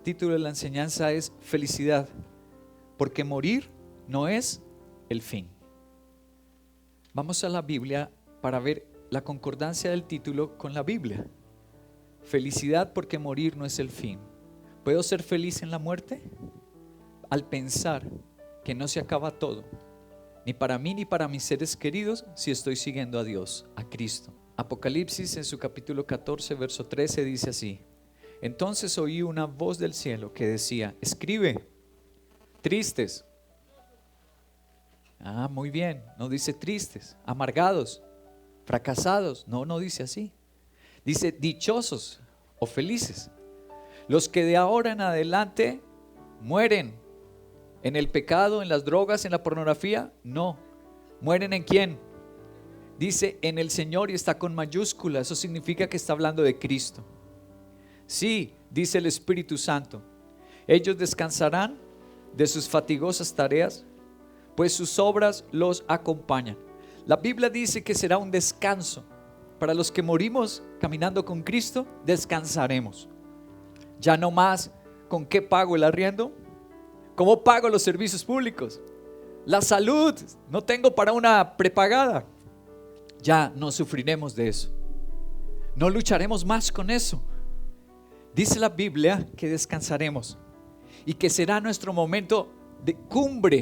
El título de la enseñanza es Felicidad, porque morir no es el fin. Vamos a la Biblia para ver la concordancia del título con la Biblia. Felicidad porque morir no es el fin. ¿Puedo ser feliz en la muerte? Al pensar que no se acaba todo, ni para mí ni para mis seres queridos, si estoy siguiendo a Dios, a Cristo. Apocalipsis en su capítulo 14, verso 13 dice así: entonces oí una voz del cielo que decía: escribe, tristes. Muy bien, no dice tristes, amargados, fracasados. No dice así. Dice dichosos o felices, los que de ahora en adelante mueren en el pecado, en las drogas, en la pornografía. No, mueren ¿en quién? Dice en el Señor y está con mayúscula. Eso significa que está hablando de Cristo. Sí, dice el Espíritu Santo, ellos descansarán de sus fatigosas tareas, pues sus obras los acompañan. La Biblia dice que será un descanso. Para los que morimos caminando con Cristo, descansaremos. Ya no más con qué pago el arriendo, cómo pago los servicios públicos, la salud, no tengo para una prepagada. Ya no sufriremos de eso. No lucharemos más con eso. Dice la Biblia que descansaremos y que será nuestro momento de cumbre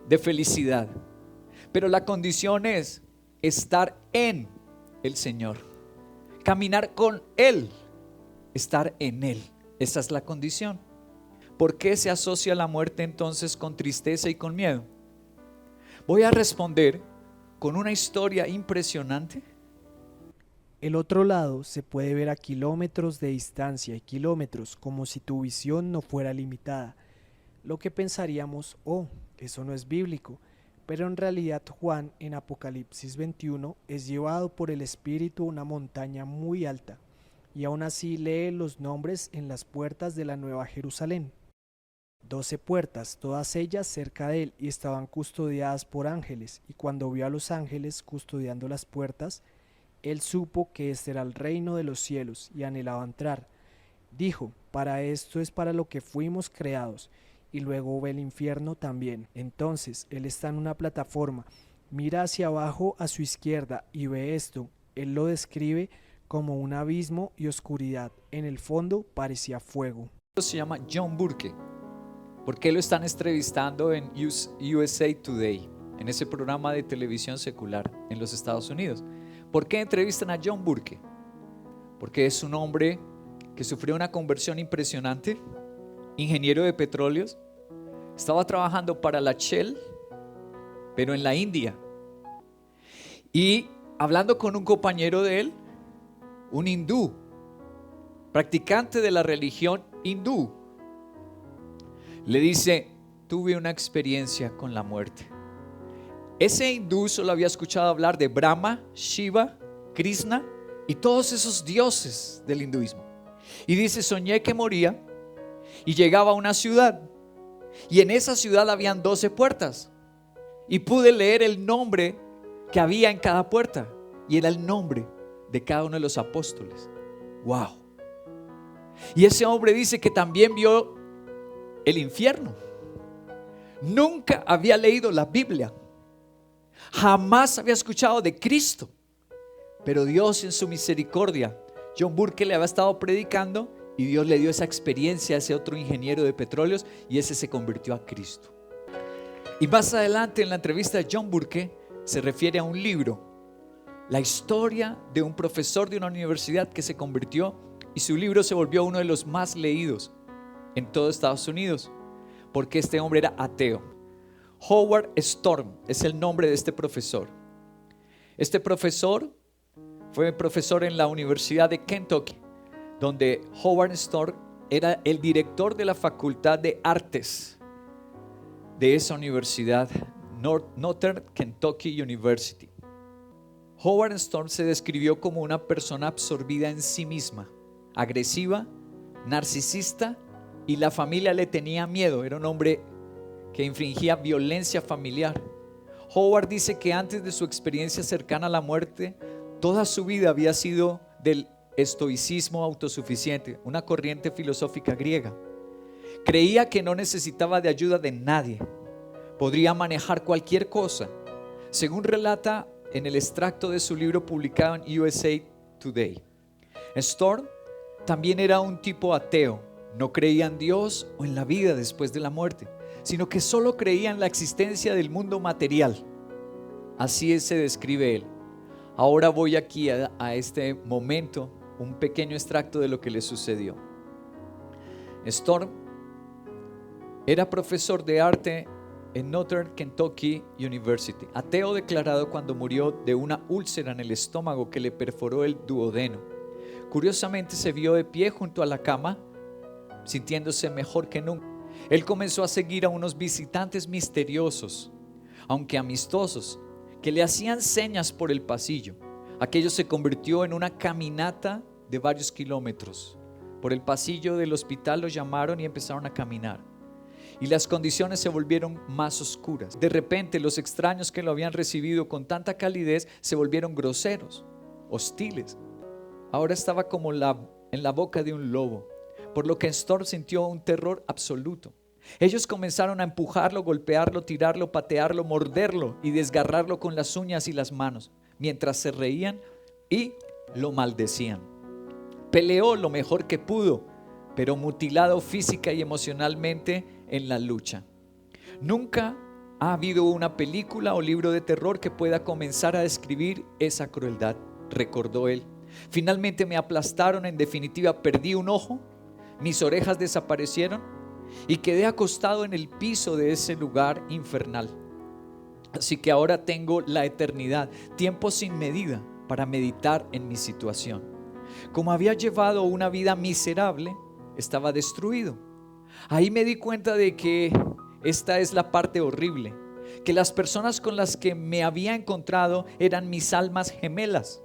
de felicidad. Pero la condición es estar en el Señor, caminar con Él, estar en Él. Esa es la condición. ¿Por qué se asocia la muerte entonces con tristeza y con miedo? Voy a responder con una historia impresionante. El otro lado se puede ver a kilómetros de distancia y kilómetros, como si tu visión no fuera limitada. Lo que pensaríamos, eso no es bíblico, pero en realidad Juan en Apocalipsis 21 es llevado por el Espíritu a una montaña muy alta, y aún así lee los nombres en las puertas de la Nueva Jerusalén. 12 puertas, todas ellas cerca de él, y estaban custodiadas por ángeles, y cuando vio a los ángeles custodiando las puertas, él supo que este era el reino de los cielos y anhelaba entrar. Dijo: para esto es para lo que fuimos creados. Y luego ve el infierno también. Entonces él está en una plataforma, mira hacia abajo a su izquierda y ve esto. Él lo describe como un abismo y oscuridad. En el fondo parecía fuego. Se llama John Burke. ¿Por qué lo están entrevistando en USA Today, en ese programa de televisión secular en los Estados Unidos? ¿Por qué entrevistan a John Burke? Porque es un hombre que sufrió una conversión impresionante, ingeniero de petróleos, estaba trabajando para la Shell, pero en la India, y hablando con un compañero de él, un hindú, practicante de la religión hindú, le dice: tuve una experiencia con la muerte. Ese hindú solo había escuchado hablar de Brahma, Shiva, Krishna y todos esos dioses del hinduismo. Y dice: soñé que moría y llegaba a una ciudad, y en esa ciudad habían 12 puertas, y pude leer el nombre que había en cada puerta, y era el nombre de cada uno de los apóstoles. ¡Wow! Y ese hombre dice que también vio el infierno. Nunca había leído la Biblia, jamás había escuchado de Cristo, pero Dios en su misericordia, John Burke le había estado predicando y Dios le dio esa experiencia a ese otro ingeniero de petróleos, y ese se convirtió a Cristo. Y más adelante en la entrevista de John Burke se refiere a un libro, la historia de un profesor de una universidad que se convirtió, y su libro se volvió uno de los más leídos en todo Estados Unidos, porque este hombre era ateo. Howard Storm es el nombre de este profesor. Este profesor fue profesor en la Universidad de Kentucky, donde Howard Storm era el director de la Facultad de Artes de esa universidad, Northern Kentucky University. Howard Storm se describió como una persona absorbida en sí misma, agresiva, narcisista, y la familia le tenía miedo. Era un hombre que infringía violencia familiar. Howard dice que antes de su experiencia cercana a la muerte, toda su vida había sido del estoicismo autosuficiente, una corriente filosófica griega. Creía que no necesitaba de ayuda de nadie, podría manejar cualquier cosa, según relata en el extracto de su libro publicado en USA Today. Storm también era un tipo ateo, no creía en Dios o en la vida después de la muerte, sino que solo creía en la existencia del mundo material. Así se describe él. Ahora voy aquí a este momento, un pequeño extracto de lo que le sucedió. Storm era profesor de arte en Northern Kentucky University, ateo declarado cuando murió de una úlcera en el estómago que le perforó el duodeno. Curiosamente se vio de pie junto a la cama, sintiéndose mejor que nunca. Él comenzó a seguir a unos visitantes misteriosos, aunque amistosos, que le hacían señas por el pasillo. Aquello se convirtió en una caminata de varios kilómetros. Por el pasillo del hospital lo llamaron y empezaron a caminar. Y las condiciones se volvieron más oscuras. De repente los extraños que lo habían recibido con tanta calidez se volvieron groseros, hostiles. Ahora estaba como en la boca de un lobo, por lo que Storm sintió un terror absoluto. Ellos comenzaron a empujarlo, golpearlo, tirarlo, patearlo, morderlo y desgarrarlo con las uñas y las manos, mientras se reían y lo maldecían. Peleó lo mejor que pudo, pero mutilado física y emocionalmente en la lucha. Nunca ha habido una película o libro de terror que pueda comenzar a describir esa crueldad, recordó él. Finalmente me aplastaron, en definitiva perdí un ojo, mis orejas desaparecieron y quedé acostado en el piso de ese lugar infernal. Así que ahora tengo la eternidad, tiempo sin medida, para meditar en mi situación. Como había llevado una vida miserable, estaba destruido. Ahí me di cuenta de que esta es la parte horrible, que las personas con las que me había encontrado eran mis almas gemelas.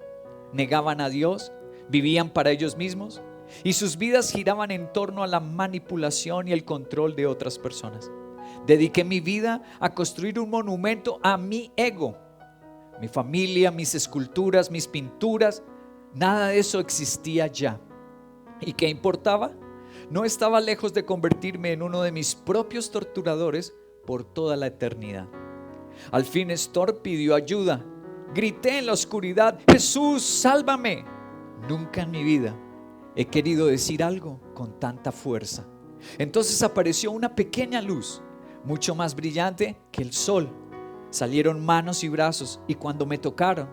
Negaban a Dios, vivían para ellos mismos y sus vidas giraban en torno a la manipulación y el control de otras personas. Dediqué mi vida a construir un monumento a mi ego. Mi familia, mis esculturas, mis pinturas, nada de eso existía ya. ¿Y qué importaba? No estaba lejos de convertirme en uno de mis propios torturadores por toda la eternidad. Al fin Storm pidió ayuda. Grité en la oscuridad: Jesús, sálvame. Nunca en mi vida he querido decir algo con tanta fuerza. Entonces apareció una pequeña luz, mucho más brillante que el sol. Salieron manos y brazos, y cuando me tocaron,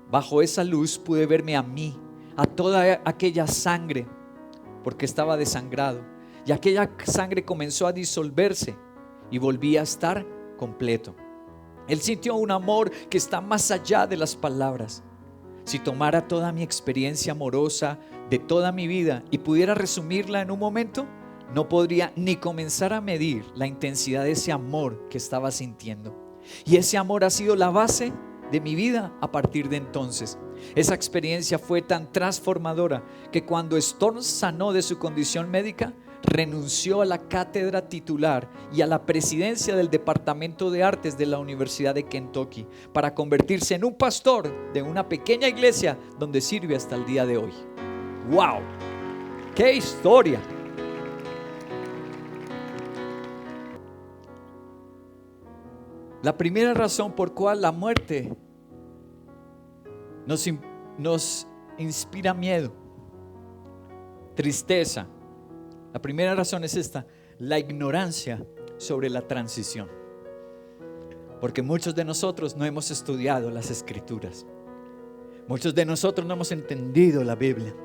bajo esa luz pude verme a mí, a toda aquella sangre, porque estaba desangrado, y aquella sangre comenzó a disolverse y volví a estar completo. Él sintió un amor que está más allá de las palabras. Si tomara toda mi experiencia amorosa de toda mi vida y pudiera resumirla en un momento, no podría ni comenzar a medir la intensidad de ese amor que estaba sintiendo. Y ese amor ha sido la base de mi vida a partir de entonces. Esa experiencia fue tan transformadora que cuando Storm sanó de su condición médica, renunció a la cátedra titular y a la presidencia del Departamento de Artes de la Universidad de Kentucky para convertirse en un pastor de una pequeña iglesia donde sirve hasta el día de hoy. ¡Wow! ¡Qué historia! La primera razón por cual la muerte nos inspira miedo, tristeza. La primera razón es esta: la ignorancia sobre la transición. Porque muchos de nosotros no hemos estudiado las Escrituras. Muchos de nosotros no hemos entendido la Biblia.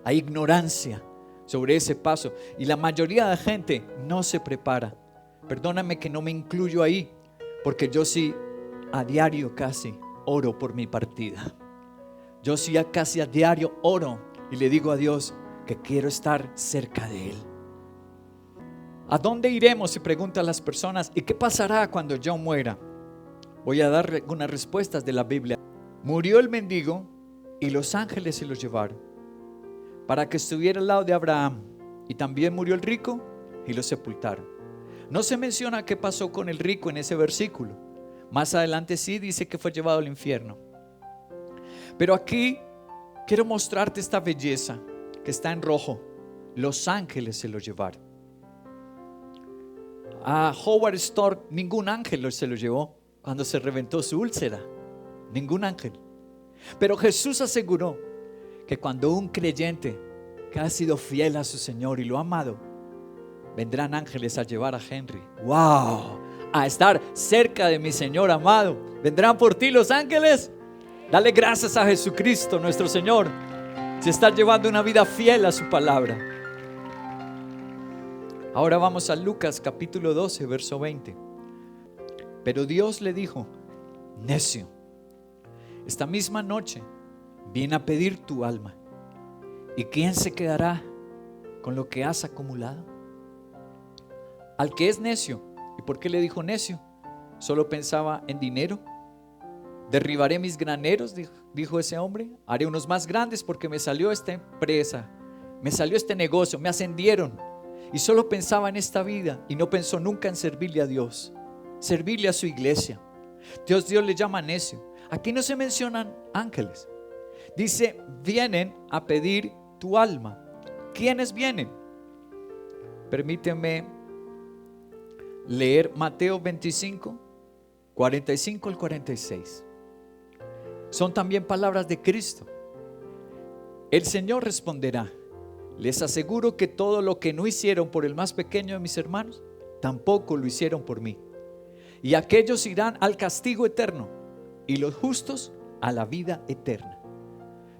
Hay ignorancia sobre ese paso y la mayoría de gente no se prepara. Perdóname que no me incluyo ahí, porque yo sí a diario casi oro por mi partida. Yo sí casi a diario oro y le digo a Dios que quiero estar cerca de Él. ¿A dónde iremos?, se preguntan las personas. ¿Y qué pasará cuando yo muera? Voy a dar algunas respuestas de la Biblia. Murió el mendigo y los ángeles se lo llevaron para que estuviera al lado de Abraham. Y también murió el rico y lo sepultaron. No se menciona qué pasó con el rico en ese versículo. Más adelante sí dice que fue llevado al infierno. Pero aquí Quiero mostrarte esta belleza que está en rojo. Los ángeles se lo llevaron. A Howard Stork ningún ángel se lo llevó cuando se reventó su úlcera. Ningún ángel. Pero Jesús aseguró que cuando un creyente que ha sido fiel a su Señor y lo ha amado, vendrán ángeles a llevar a Henry. ¡Wow! A estar cerca de mi Señor amado. ¿Vendrán por ti los ángeles? Dale gracias a Jesucristo nuestro Señor, si estás llevando una vida fiel a su palabra. Ahora vamos a Lucas capítulo 12, verso 20. Pero Dios le dijo: necio, esta misma noche viene a pedir tu alma. ¿Y quién se quedará con lo que has acumulado? Al que es necio. ¿Y por qué le dijo necio? ¿Solo pensaba en dinero? Derribaré mis graneros, dijo ese hombre. Haré unos más grandes porque me salió esta empresa, me salió este negocio, me ascendieron. Y solo pensaba en esta vida y no pensó nunca en servirle a Dios, servirle a su iglesia. Dios le llama necio. Aquí no se mencionan ángeles. Dice, vienen a pedir tu alma. ¿Quiénes vienen? Permíteme leer Mateo 25, 45 al 46. Son también palabras de Cristo. El Señor responderá: les aseguro que todo lo que no hicieron por el más pequeño de mis hermanos, tampoco lo hicieron por mí. Y aquellos irán al castigo eterno, y los justos a la vida eterna.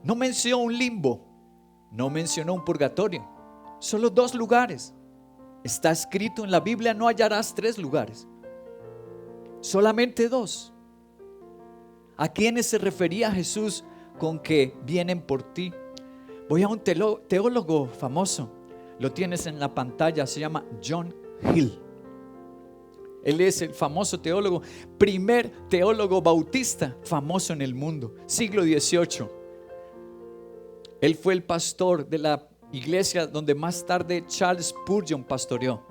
No mencionó un limbo, no mencionó un purgatorio, solo 2 lugares. Está escrito en la Biblia: no hallarás 3 lugares, solamente 2. ¿A quiénes se refería Jesús con que vienen por ti? Voy a un teólogo famoso, lo tienes en la pantalla, se llama John Hill. Él es el famoso teólogo, primer teólogo bautista famoso en el mundo, siglo XVIII. Él fue el pastor de la iglesia donde más tarde Charles Spurgeon pastoreó.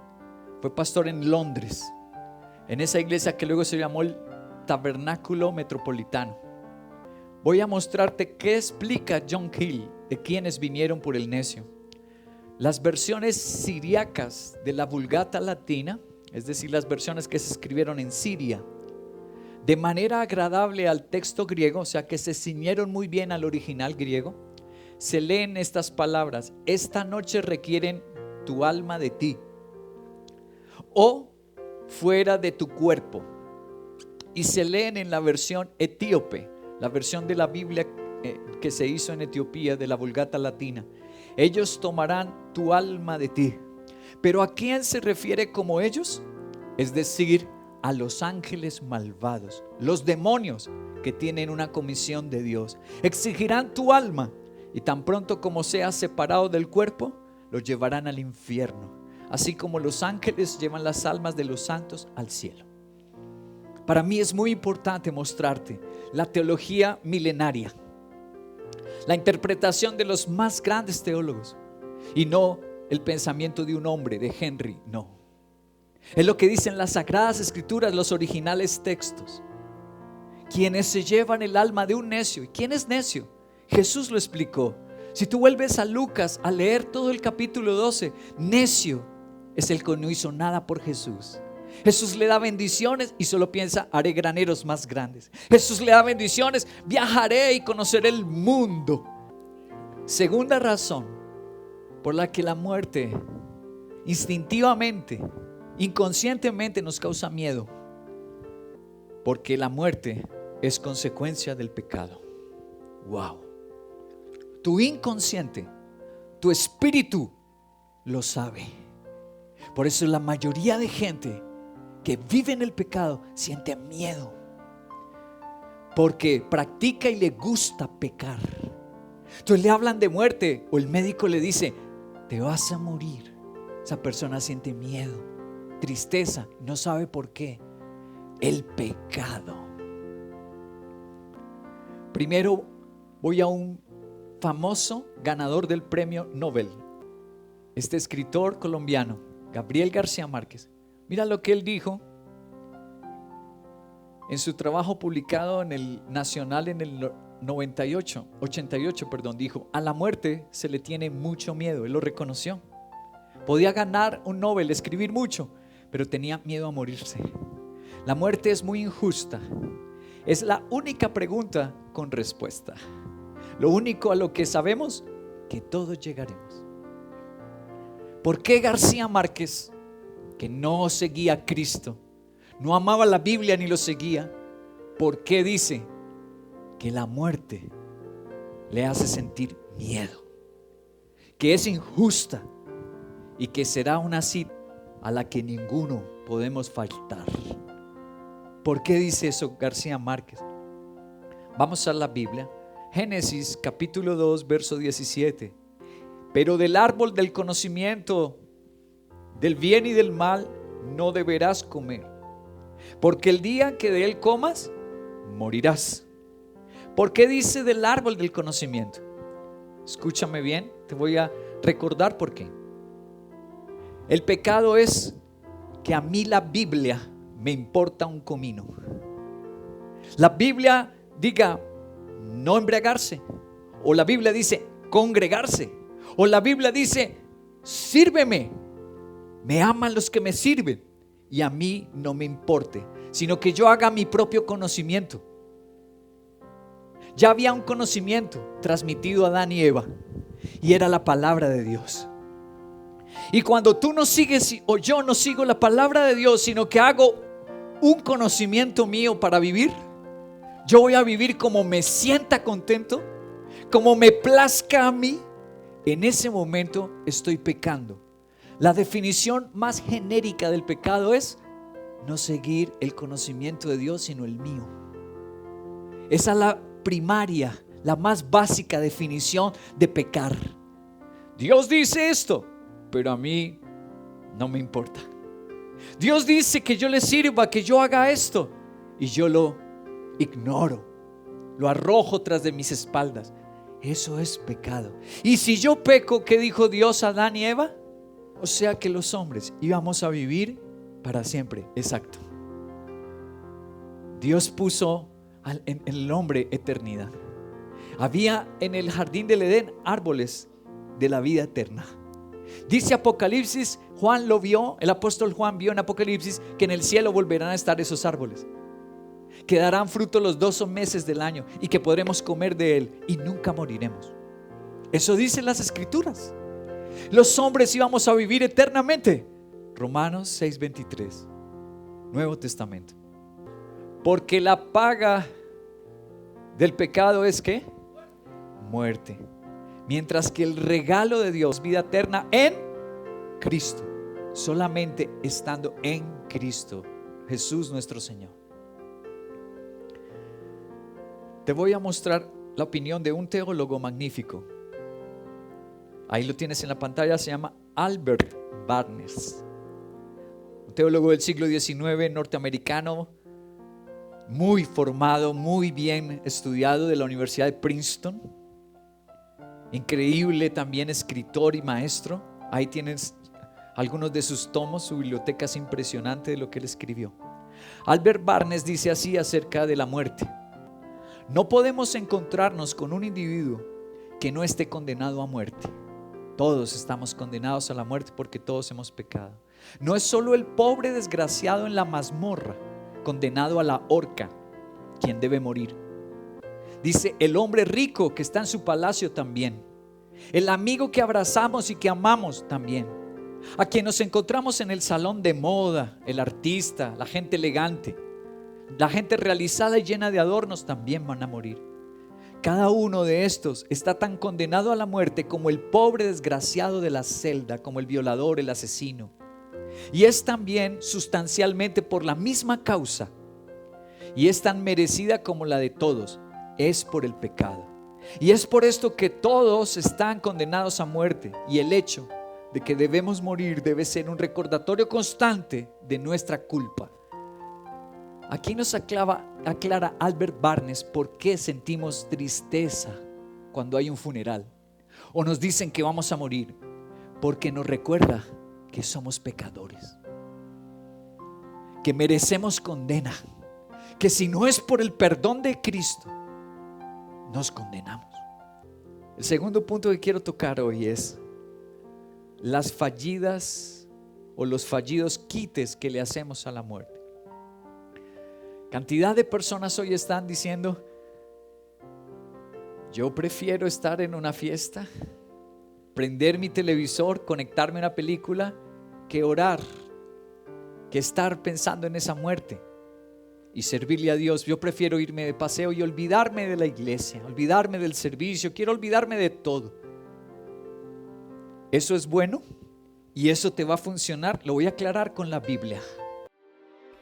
Fue pastor en Londres, en esa iglesia que luego se llamó el Tabernáculo Metropolitano. Voy a mostrarte qué explica John Hill de quienes vinieron por el necio. Las versiones siriacas de la Vulgata latina, es decir, las versiones que se escribieron en Siria, de manera agradable al texto griego, o sea que se ciñeron muy bien al original griego, se leen estas palabras: esta noche requieren tu alma de ti, o fuera de tu cuerpo. Y se leen en la versión etíope, la versión de la Biblia que se hizo en Etiopía, de la Vulgata latina. Ellos tomarán tu alma de ti. Pero ¿a quién se refiere como ellos? Es decir, a los ángeles malvados, los demonios que tienen una comisión de Dios. Exigirán tu alma y tan pronto como seas separado del cuerpo, los llevarán al infierno, así como los ángeles llevan las almas de los santos al cielo. Para mí es muy importante mostrarte la teología milenaria, la interpretación de los más grandes teólogos, y no el pensamiento de un hombre, de Henry, no. Es lo que dicen las Sagradas Escrituras, los originales textos. Quienes se llevan el alma de un necio. ¿Y quién es necio? Jesús lo explicó. Si tú vuelves a Lucas a leer todo el capítulo 12, necio es el que no hizo nada por Jesús. Jesús le da bendiciones y solo piensa: haré graneros más grandes. Jesús le da bendiciones: viajaré y conoceré el mundo. Segunda razón por la que la muerte instintivamente, inconscientemente nos causa miedo: porque la muerte es consecuencia del pecado. Wow. Tu inconsciente, tu espíritu lo sabe. Por eso la mayoría de gente que vive en el pecado siente miedo, porque practica y le gusta pecar. Entonces le hablan de muerte, o el médico le dice: te vas a morir. Esa persona siente miedo, tristeza, no sabe por qué. El pecado. Primero voy a un famoso ganador del premio Nobel, este escritor colombiano, Gabriel García Márquez. Mira lo que él dijo en su trabajo publicado en el Nacional en el 88, dijo: a la muerte se le tiene mucho miedo. Él lo reconoció. Podía ganar un Nobel, escribir mucho, pero tenía miedo a morirse. La muerte es muy injusta. Es la única pregunta con respuesta. Lo único a lo que sabemos, que todos llegaremos. ¿Por qué García Márquez, que no seguía a Cristo, no amaba la Biblia ni lo seguía, por qué dice que la muerte le hace sentir miedo, que es injusta y que será una cita a la que ninguno podemos faltar? ¿Por qué dice eso García Márquez? Vamos a la Biblia. Génesis capítulo 2 verso 17. Pero del árbol del conocimiento del bien y del mal no deberás comer, porque el día que de él comas, morirás. ¿Por qué dice del árbol del conocimiento? Escúchame bien, te voy a recordar por qué. El pecado es que a mí la Biblia me importa un comino. La Biblia diga no embriagarse, o la Biblia dice congregarse, o la Biblia dice sírveme, me aman los que me sirven, y a mí no me importe, sino que yo haga mi propio conocimiento. Ya había un conocimiento transmitido a Adán y Eva, y era la palabra de Dios. Y cuando tú no sigues, o yo no sigo la palabra de Dios, sino que hago un conocimiento mío para vivir, yo voy a vivir como me sienta contento, como me plazca a mí. En ese momento estoy pecando. La definición más genérica del pecado es no seguir el conocimiento de Dios, sino el mío. Esa es la primaria, la más básica definición de pecar. Dios dice esto, pero a mí no me importa. Dios dice que yo le sirva, que yo haga esto, y yo lo ignoro, lo arrojo tras de mis espaldas. Eso es pecado. Y si yo peco, ¿qué dijo Dios a Adán y Eva? O sea que los hombres íbamos a vivir para siempre. Exacto. Dios puso en el hombre eternidad. Había en el jardín del Edén árboles de la vida eterna. Dice Apocalipsis, Juan lo vio, el apóstol Juan vio en Apocalipsis que en el cielo volverán a estar esos árboles, que darán fruto los 12 meses del año y que podremos comer de él y nunca moriremos. Eso dicen las escrituras. Los hombres íbamos a vivir eternamente. Romanos 6:23, Nuevo Testamento. Porque la paga del pecado es ¿qué? Muerte. Mientras que el regalo de Dios, vida eterna en Cristo, solamente estando en Cristo Jesús nuestro Señor. Te voy a mostrar la opinión de un teólogo magnífico. Ahí lo tienes en la pantalla. Se llama Albert Barnes, un teólogo del siglo XIX, norteamericano, muy formado, muy bien estudiado, de la Universidad de Princeton. Increíble también escritor y maestro. Ahí tienes algunos de sus tomos. Su biblioteca es impresionante de lo que él escribió. Albert Barnes dice así acerca de la muerte: no podemos encontrarnos con un individuo que no esté condenado a muerte. Todos estamos condenados a la muerte porque todos hemos pecado. No es solo el pobre desgraciado en la mazmorra, condenado a la horca, quien debe morir. Dice, el hombre rico que está en su palacio también. El amigo que abrazamos y que amamos también. A quien nos encontramos en el salón de moda, el artista, la gente elegante, la gente realizada y llena de adornos también van a morir. Cada uno de estos está tan condenado a la muerte como el pobre desgraciado de la celda, como el violador, el asesino. Y es también sustancialmente por la misma causa, y es tan merecida como la de todos, es por el pecado. Y es por esto que todos están condenados a muerte, y el hecho de que debemos morir debe ser un recordatorio constante de nuestra culpa. Aquí nos aclara Albert Barnes por qué sentimos tristeza cuando hay un funeral o nos dicen que vamos a morir, porque nos recuerda que somos pecadores, que merecemos condena, que si no es por el perdón de Cristo, nos condenamos. El segundo punto que quiero tocar hoy es las fallidas o los fallidos quites que le hacemos a la muerte. Cantidad de personas hoy están diciendo: yo prefiero estar en una fiesta, prender mi televisor, conectarme a una película, que orar, que estar pensando en esa muerte y servirle a Dios. Yo prefiero irme de paseo y olvidarme de la iglesia, olvidarme del servicio, quiero olvidarme de todo. ¿Eso es bueno? ¿Y eso te va a funcionar? Lo voy a aclarar con la Biblia.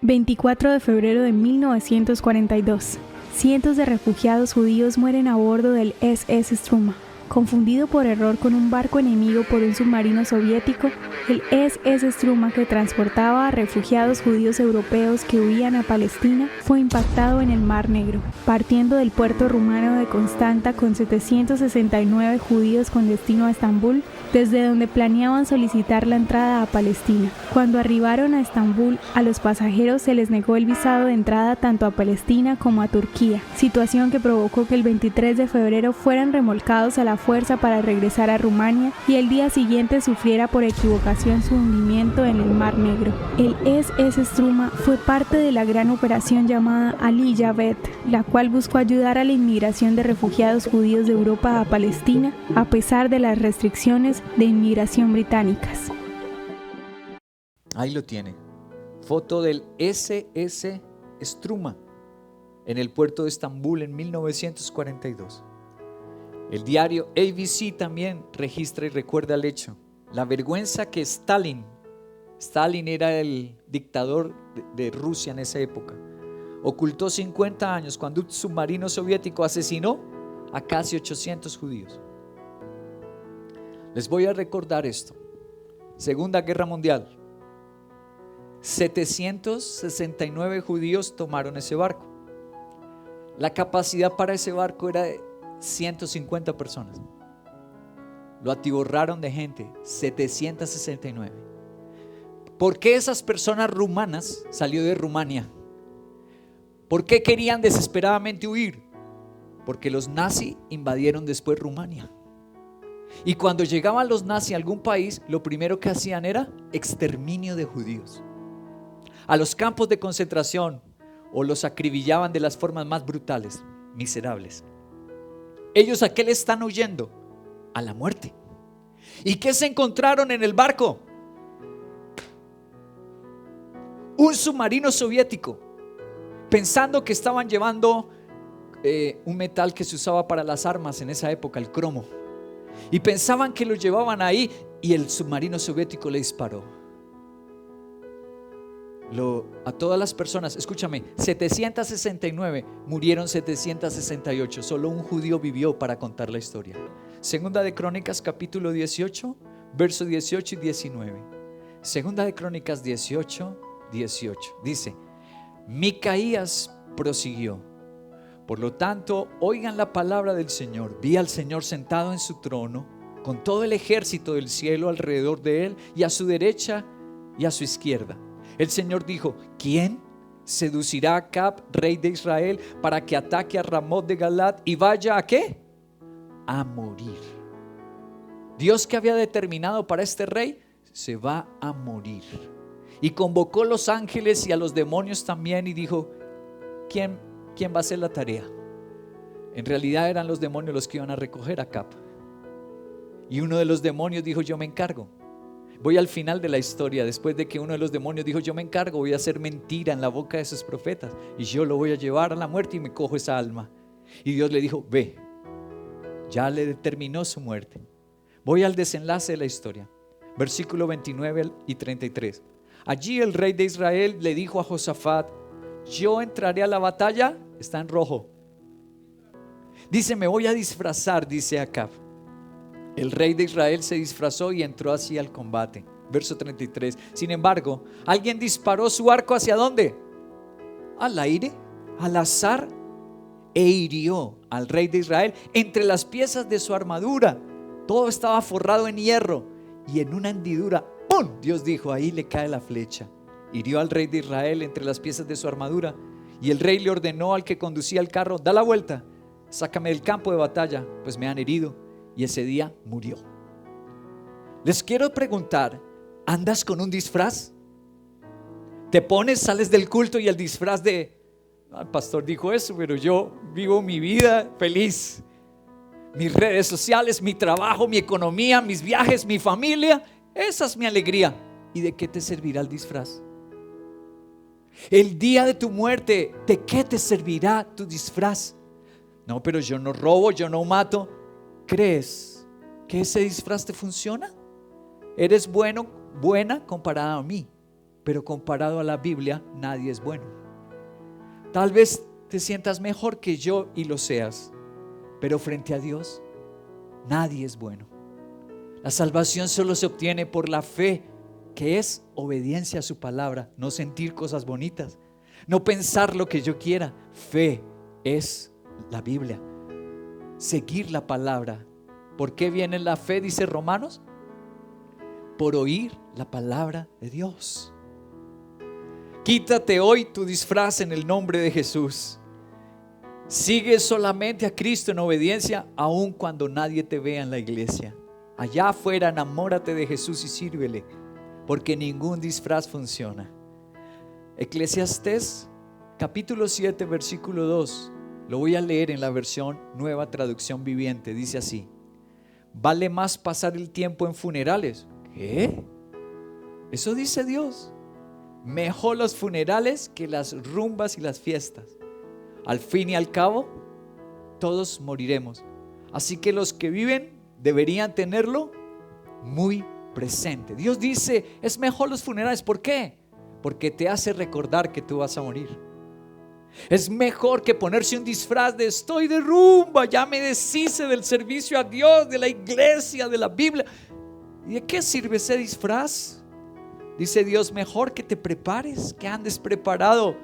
24 de febrero de 1942. Cientos de refugiados judíos mueren a bordo del SS Struma. Confundido por error con un barco enemigo por un submarino soviético, el SS Struma, que transportaba a refugiados judíos europeos que huían a Palestina, fue impactado en el Mar Negro, partiendo del puerto rumano de Constanta con 769 judíos con destino a Estambul, desde donde planeaban solicitar la entrada a Palestina. Cuando arribaron a Estambul, a los pasajeros se les negó el visado de entrada tanto a Palestina como a Turquía, situación que provocó que el 23 de febrero fueran remolcados a la fuerza para regresar a Rumania y el día siguiente sufriera por equivocación su hundimiento en el Mar Negro. El SS Struma fue parte de la gran operación llamada Aliyah Bet, la cual buscó ayudar a la inmigración de refugiados judíos de Europa a Palestina, a pesar de las restricciones de inmigración británicas. Ahí lo tiene. Foto del SS Struma en el puerto de Estambul en 1942. El diario ABC también registra y recuerda el hecho. La vergüenza que Stalin era el dictador de Rusia en esa época, ocultó 50 años cuando un submarino soviético asesinó a casi 800 judíos. Les voy a recordar esto. Segunda Guerra Mundial. 769 judíos tomaron ese barco. La capacidad para ese barco era de 150 personas. Lo atiborraron de gente, 769. ¿Por qué esas personas rumanas salió de Rumania? ¿Por qué querían desesperadamente huir? Porque los nazis invadieron después Rumania. Y cuando llegaban los nazis a algún país, lo primero que hacían era exterminio de judíos. A los campos de concentración, o los acribillaban de las formas más brutales, miserables. ¿Ellos a qué le están huyendo? A la muerte. ¿Y qué se encontraron en el barco? Un submarino soviético, pensando que estaban llevando un metal que se usaba para las armas en esa época, el cromo. Y pensaban que lo llevaban ahí y el submarino soviético le disparó. A todas las personas, escúchame, 769, murieron 768, solo un judío vivió para contar la historia. Segunda de Crónicas capítulo 18, verso 18 y 19. Segunda de Crónicas 18, 18, dice: Micaías prosiguió: por lo tanto, oigan la palabra del Señor. Vi al Señor sentado en su trono, con todo el ejército del cielo alrededor de él, y a su derecha y a su izquierda. El Señor dijo: ¿quién seducirá a Acab, rey de Israel, para que ataque a Ramot de Galat y vaya a qué? A morir. Dios, que había determinado para este rey, se va a morir. Y convocó los ángeles y a los demonios también y dijo: ¿quién va a hacer la tarea? En realidad eran los demonios los que iban a recoger a Acab. Y uno de los demonios dijo: yo me encargo. Voy al final de la historia. Después de que uno de los demonios dijo: yo me encargo, voy a hacer mentira en la boca de esos profetas y yo lo voy a llevar a la muerte y me cojo esa alma. Y Dios le dijo: ve, ya le determinó su muerte. Voy al desenlace de la historia, versículo 29 y 33. Allí el rey de Israel le dijo a Josafat: yo entraré a la batalla. Está en rojo. Dice: me voy a disfrazar, dice Acab. El rey de Israel se disfrazó y entró así al combate. Verso 33. Sin embargo, alguien disparó su arco ¿hacia dónde? Al aire, al azar, e hirió al rey de Israel entre las piezas de su armadura. Todo estaba forrado en hierro y en una hendidura, ¡pum!, Dios dijo: ahí le cae la flecha. Hirió al rey de Israel entre las piezas de su armadura, y el rey le ordenó al que conducía el carro: da la vuelta. sácame del campo de batalla, pues me han herido. Y ese día murió. Les quiero preguntar, ¿andas con un disfraz? Te pones, sales del culto y el disfraz de, el pastor dijo eso, pero yo vivo mi vida feliz. Mis redes sociales, mi trabajo, mi economía, mis viajes, mi familia, esa es mi alegría. ¿Y de qué te servirá el disfraz? El día de tu muerte, ¿de qué te servirá tu disfraz? No, pero yo no robo, yo no mato. ¿Crees que ese disfraz te funciona? Eres bueno, buena comparada a mí, pero comparado a la Biblia, nadie es bueno. Tal vez te sientas mejor que yo y lo seas, pero frente a Dios, nadie es bueno. La salvación solo se obtiene por la fe, que es obediencia a su palabra, no sentir cosas bonitas, no pensar lo que yo quiera. Fe es la Biblia, seguir la palabra. ¿Por qué viene la fe? Dice Romanos, por oír la palabra de Dios. Quítate hoy tu disfraz en el nombre de Jesús. Sigue solamente a Cristo en obediencia, aun cuando nadie te vea en la iglesia. Allá afuera enamórate de Jesús y sírvele, porque ningún disfraz funciona. Eclesiastés capítulo 7 versículo 2, lo voy a leer en la versión Nueva Traducción Viviente. Dice así: vale más pasar el tiempo en funerales. ¿Qué? Eso dice Dios. Mejor los funerales que las rumbas y las fiestas. Al fin y al cabo, todos moriremos. Así que los que viven deberían tenerlo muy presente. Dios dice, es mejor los funerales. ¿Por qué? Porque te hace recordar que tú vas a morir. Es mejor que ponerse un disfraz de estoy de rumba, ya me deshice del servicio a Dios, de la iglesia, de la Biblia. ¿Y de qué sirve ese disfraz? Dice Dios, mejor que te prepares, que andes preparado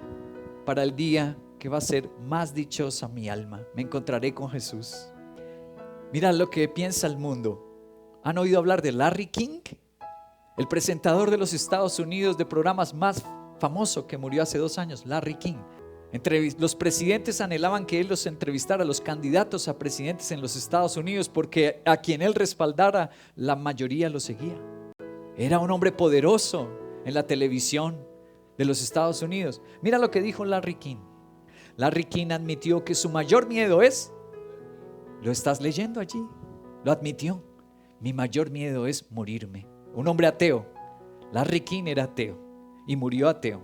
para el día que va a ser más dichosa mi alma. Me encontraré con Jesús. Mira lo que piensa el mundo. ¿Han oído hablar de Larry King? El presentador de los Estados Unidos de programas más famoso que murió hace 2 años, Larry King. Los presidentes anhelaban que él los entrevistara, los candidatos a presidentes en los Estados Unidos, porque a quien él respaldara, la mayoría lo seguía. Era un hombre poderoso en la televisión de los Estados Unidos. Mira lo que dijo Larry King. Larry King admitió que su mayor miedo es, lo estás leyendo allí, lo admitió. Mi mayor miedo es morirme. Un hombre ateo. Larry King era ateo y murió ateo.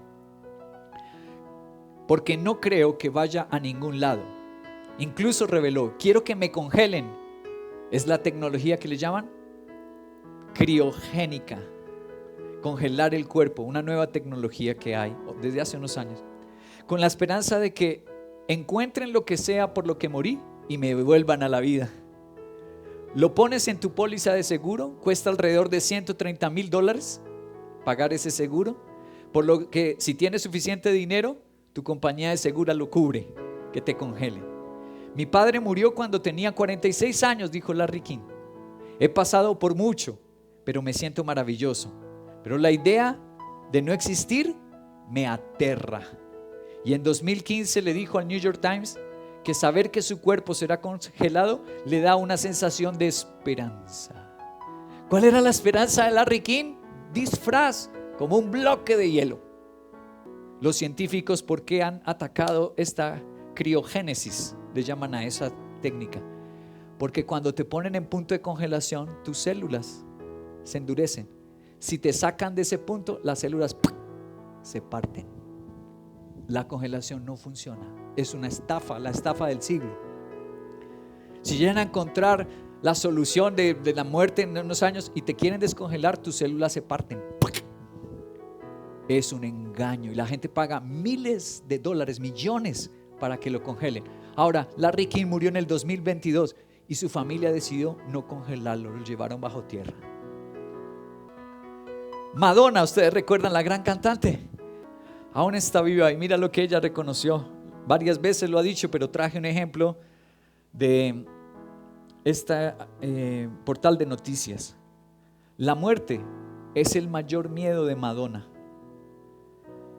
Porque no creo que vaya a ningún lado. Incluso reveló, quiero que me congelen. Es la tecnología que le llaman criogénica. Congelar el cuerpo, una nueva tecnología que hay desde hace unos años. Con la esperanza de que encuentren lo que sea por lo que morí y me vuelvan a la vida. Lo pones en tu póliza de seguro, cuesta alrededor de $130,000 pagar ese seguro, por lo que si tienes suficiente dinero, tu compañía de seguro lo cubre, que te congele. Mi padre murió cuando tenía 46 años, dijo Larry King. He pasado por mucho, pero me siento maravilloso. Pero la idea de no existir me aterra. Y en 2015 le dijo al New York Times que saber que su cuerpo será congelado le da una sensación de esperanza. ¿Cuál era la esperanza de Larry King? Disfraz, como un bloque de hielo. Los científicos, ¿por qué han atacado esta criogénesis? Le llaman a esa técnica. Porque cuando te ponen en punto de congelación, tus células se endurecen. Si te sacan de ese punto, las células se parten. La congelación no funciona. Es una estafa, la estafa del siglo. Si llegan a encontrar la solución de la muerte en unos años y te quieren descongelar, tus células se parten. Es un engaño y la gente paga miles de dólares, millones para que lo congelen. Ahora, Larry King murió en el 2022 y su familia decidió no congelarlo, lo llevaron bajo tierra. Madonna, ustedes recuerdan, la gran cantante, aún está viva y mira lo que ella reconoció. Varias veces lo ha dicho, pero traje un ejemplo de portal de noticias. La muerte es el mayor miedo de Madonna.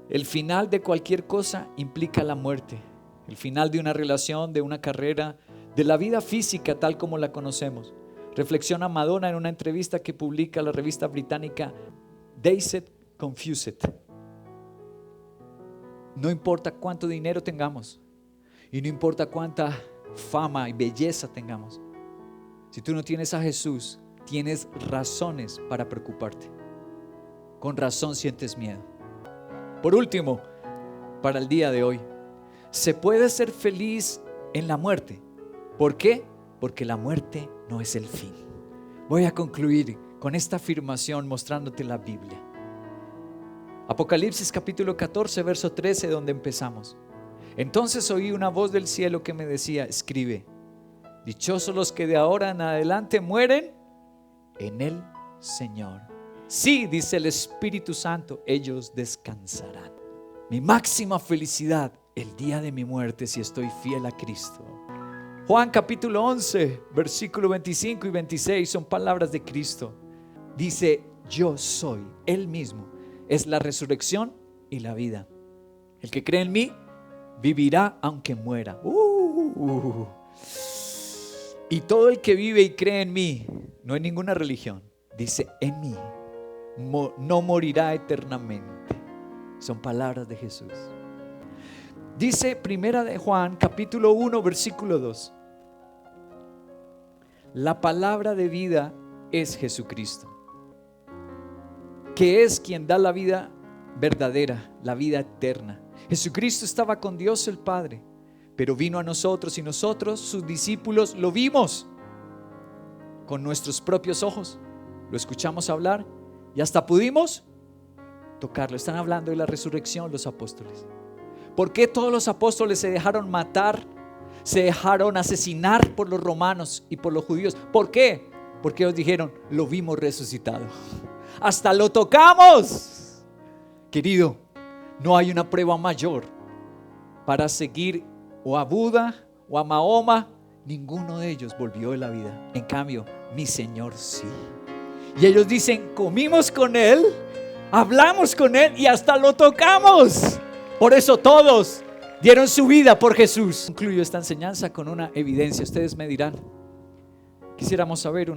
El final de cualquier cosa implica la muerte. El final de una relación, de una carrera, de la vida física tal como la conocemos. Reflexiona Madonna en una entrevista que publica la revista británica Dazed Confused. No importa cuánto dinero tengamos y no importa cuánta fama y belleza tengamos, si tú no tienes a Jesús, tienes razones para preocuparte. Con razón sientes miedo. Por último, para el día de hoy, se puede ser feliz en la muerte. ¿Por qué? Porque la muerte no es el fin. Voy a concluir con esta afirmación mostrándote la Biblia. Apocalipsis capítulo 14, verso 13, donde empezamos. Entonces oí una voz del cielo que me decía: escribe, dichosos los que de ahora en adelante mueren en el Señor. Sí, dice el Espíritu Santo, ellos descansarán. Mi máxima felicidad el día de mi muerte si estoy fiel a Cristo. Juan capítulo 11, versículo 25 y 26 son palabras de Cristo. Dice: yo soy, Él mismo, es la resurrección y la vida. El que cree en mí vivirá aunque muera. Y todo el que vive y cree en mí, no en ninguna religión, dice en mí, no morirá eternamente. Son palabras de Jesús. Dice primera de Juan capítulo 1 versículo 2. La palabra de vida es Jesucristo, que es quien da la vida verdadera, la vida eterna. Jesucristo estaba con Dios el Padre, pero vino a nosotros y nosotros, sus discípulos, lo vimos con nuestros propios ojos. Lo escuchamos hablar y hasta pudimos tocarlo. Están hablando de la resurrección los apóstoles. ¿Por qué todos los apóstoles se dejaron matar, se dejaron asesinar por los romanos y por los judíos? ¿Por qué? Porque ellos dijeron: lo vimos resucitado, hasta lo tocamos. Querido, no hay una prueba mayor para seguir o a Buda o a Mahoma. Ninguno de ellos volvió de la vida. En cambio, mi Señor sí. Y ellos dicen: comimos con Él, hablamos con Él y hasta lo tocamos. Por eso todos dieron su vida por Jesús. Concluyo esta enseñanza con una evidencia. Ustedes me dirán, quisiéramos ver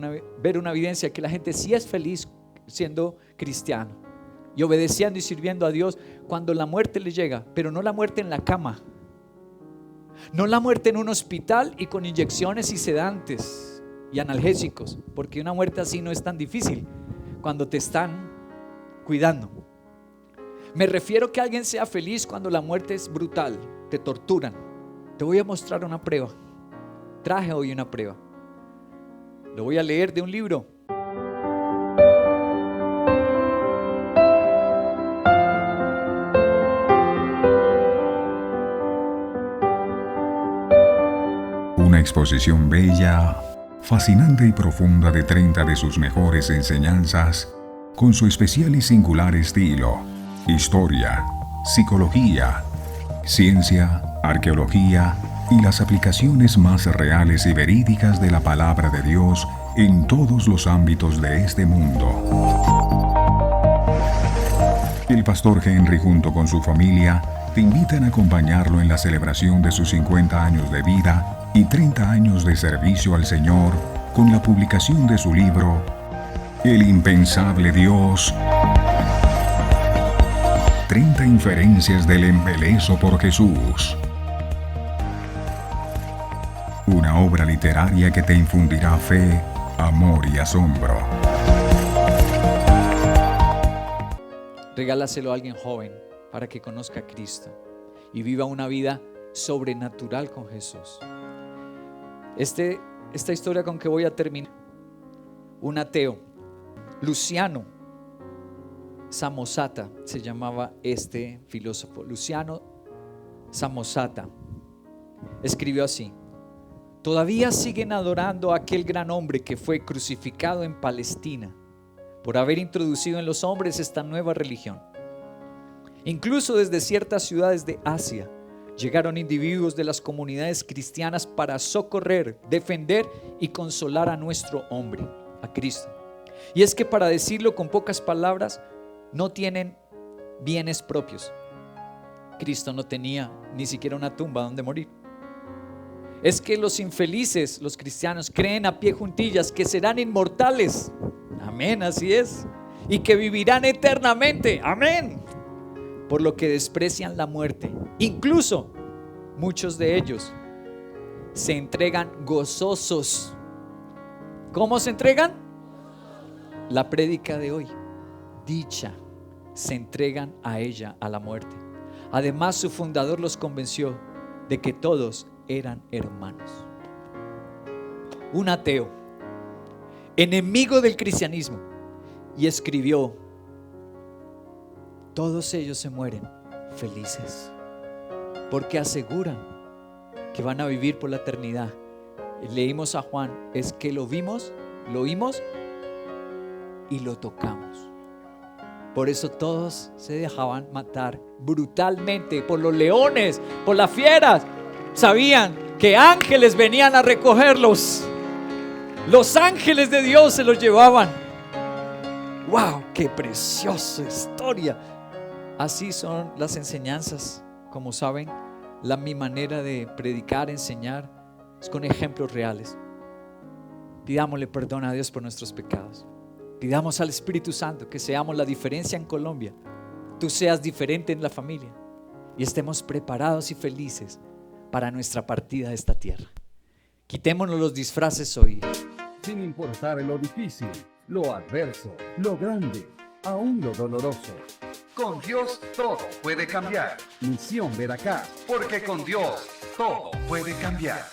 una evidencia que la gente sí es feliz siendo cristiano y obedeciendo y sirviendo a Dios cuando la muerte le llega, pero no la muerte en la cama, no la muerte en un hospital y con inyecciones y sedantes y analgésicos, porque una muerte así no es tan difícil cuando te están cuidando. Me refiero que alguien sea feliz cuando la muerte es brutal, te torturan. Te voy a mostrar una prueba. Traje hoy una prueba. Lo voy a leer de un libro. Una exposición bella, fascinante y profunda de 30 de sus mejores enseñanzas, con su especial y singular estilo: historia, psicología, ciencia, arqueología y las aplicaciones más reales y verídicas de la palabra de Dios en todos los ámbitos de este mundo. El pastor Henry, junto con su familia, te invitan a acompañarlo en la celebración de sus 50 años de vida y 30 años de servicio al Señor con la publicación de su libro El impensable Dios, 30 inferencias del embeleso por Jesús. Una obra literaria que te infundirá fe, amor y asombro. Regálaselo a alguien joven para que conozca a Cristo y viva una vida sobrenatural con Jesús. Esta historia con que voy a terminar. Un ateo, Luciano Samosata se llamaba este filósofo. Luciano Samosata escribió así: todavía siguen adorando a aquel gran hombre que fue crucificado en Palestina por haber introducido en los hombres esta nueva religión. Incluso desde ciertas ciudades de Asia llegaron individuos de las comunidades cristianas para socorrer, defender y consolar a nuestro hombre, a Cristo. Y es que, para decirlo con pocas palabras, no tienen bienes propios. Cristo no tenía ni siquiera una tumba donde morir. es que los infelices, los cristianos, creen a pie juntillas que serán inmortales. Amén, así es. Y que vivirán eternamente. Amén. Por lo que desprecian la muerte. Incluso muchos de ellos se entregan gozosos. ¿Cómo se entregan? La prédica de hoy. Dicha. Se entregan a ella, a la muerte. Además, su fundador los convenció de que todos eran hermanos. Un ateo, enemigo del cristianismo, y escribió: todos ellos se mueren felices, porque aseguran que van a vivir por la eternidad. Leímos a Juan, es que lo vimos, lo oímos y lo tocamos. Por eso todos se dejaban matar brutalmente por los leones, por las fieras. Sabían que ángeles venían a recogerlos. Los ángeles de Dios se los llevaban. ¡Wow! ¡Qué preciosa historia! Así son las enseñanzas. Como saben, mi manera de predicar, enseñar, es con ejemplos reales. Pidámosle perdón a Dios por nuestros pecados. Pidamos al Espíritu Santo que seamos la diferencia en Colombia. Tú seas diferente en la familia y estemos preparados y felices para nuestra partida de esta tierra. Quitémonos los disfraces hoy. Sin importar lo difícil, lo adverso, lo grande, aún lo doloroso. Con Dios todo puede cambiar. Misión Veracruz. Porque con Dios todo puede cambiar.